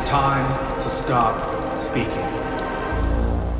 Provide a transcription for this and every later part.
time to stop speaking.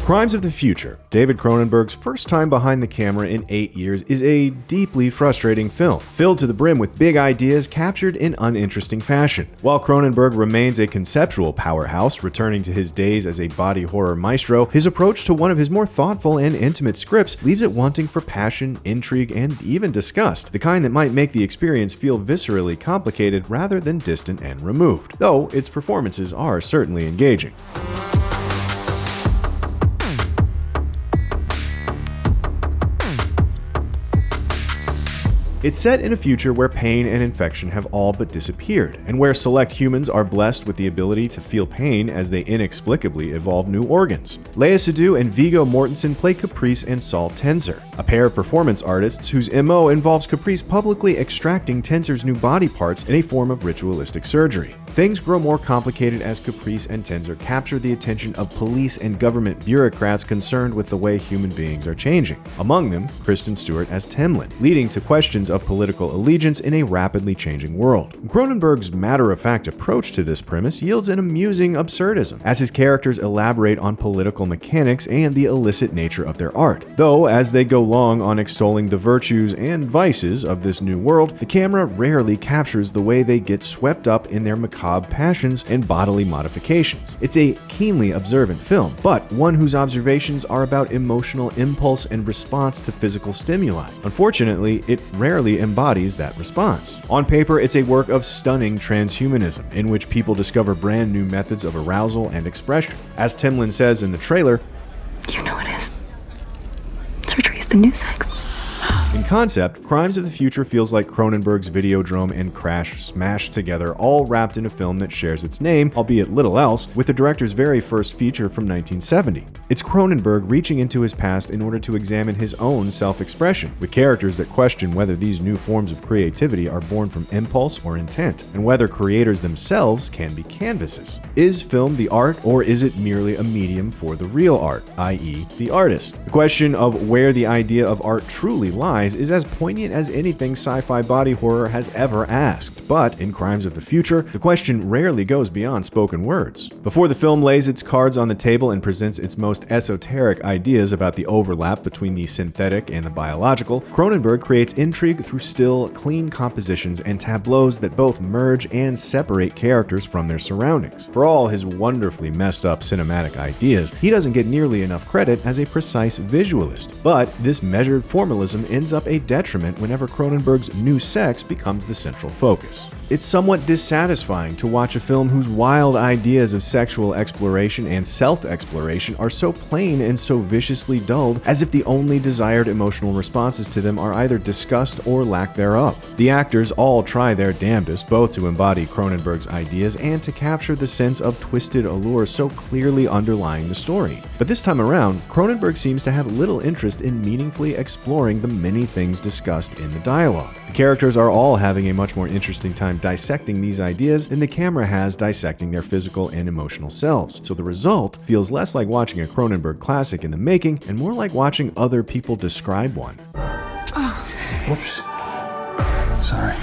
Crimes of the Future, David Cronenberg's first time behind the camera in 8 years, is a deeply frustrating film, filled to the brim with big ideas captured in uninteresting fashion. While Cronenberg remains a conceptual powerhouse, returning to his days as a body horror maestro, his approach to one of his more thoughtful and intimate scripts leaves it wanting for passion, intrigue, and even disgust, the kind that might make the experience feel viscerally complicated rather than distant and removed, though its performances are certainly engaging. It's set in a future where pain and infection have all but disappeared, and where select humans are blessed with the ability to feel pain as they inexplicably evolve new organs. Lea Seydoux and Viggo Mortensen play Caprice and Saul Tenser, a pair of performance artists whose MO involves Caprice publicly extracting Tenser's new body parts in a form of ritualistic surgery. Things grow more complicated as Caprice and Tenser capture the attention of police and government bureaucrats concerned with the way human beings are changing. Among them, Kristen Stewart as Temlin, leading to questions of political allegiance in a rapidly changing world. Cronenberg's matter-of-fact approach to this premise yields an amusing absurdism, as his characters elaborate on political mechanics and the illicit nature of their art. Though, as they go long on extolling the virtues and vices of this new world, the camera rarely captures the way they get swept up in their macabre passions and bodily modifications. It's a keenly observant film, but one whose observations are about emotional impulse and response to physical stimuli. Unfortunately, it rarely embodies that response. On paper, it's a work of stunning transhumanism, in which people discover brand new methods of arousal and expression. As Temlin says in the trailer, "You know what it is. Surgery is the new sex." In concept, Crimes of the Future feels like Cronenberg's Videodrome and Crash smashed together, all wrapped in a film that shares its name, albeit little else, with the director's very first feature from 1970. It's Cronenberg reaching into his past in order to examine his own self-expression, with characters that question whether these new forms of creativity are born from impulse or intent, and whether creators themselves can be canvases. Is film the art, or is it merely a medium for the real art, i.e. the artist? The question of where the idea of art truly lies is as poignant as anything sci-fi body horror has ever asked, but in Crimes of the Future, the question rarely goes beyond spoken words. Before the film lays its cards on the table and presents its most esoteric ideas about the overlap between the synthetic and the biological, Cronenberg creates intrigue through still, clean compositions and tableaus that both merge and separate characters from their surroundings. For all his wonderfully messed up cinematic ideas, he doesn't get nearly enough credit as a precise visualist, but this measured formalism ends up a detriment whenever Cronenberg's new sex becomes the central focus. It's somewhat dissatisfying to watch a film whose wild ideas of sexual exploration and self-exploration are so plain and so viciously dulled, as if the only desired emotional responses to them are either disgust or lack thereof. The actors all try their damnedest both to embody Cronenberg's ideas and to capture the sense of twisted allure so clearly underlying the story. But this time around, Cronenberg seems to have little interest in meaningfully exploring the many things discussed in the dialogue. The characters are all having a much more interesting time dissecting these ideas than the camera has dissecting their physical and emotional selves, so the result feels less like watching a Cronenberg classic in the making and more like watching other people describe one. Whoops. Sorry.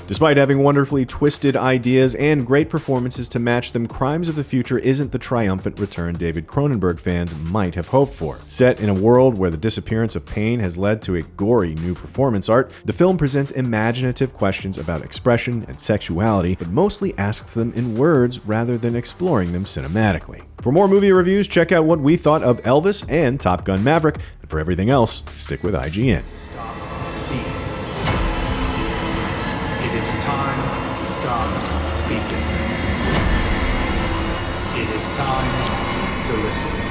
Despite having wonderfully twisted ideas and great performances to match them, Crimes of the Future isn't the triumphant return David Cronenberg fans might have hoped for. Set in a world where the disappearance of pain has led to a gory new performance art, the film presents imaginative questions about expression and sexuality, but mostly asks them in words rather than exploring them cinematically. For more movie reviews, check out what we thought of Elvis and Top Gun Maverick, and for everything else, stick with IGN. Stop seeing. It is time to stop speaking. It is time to listen.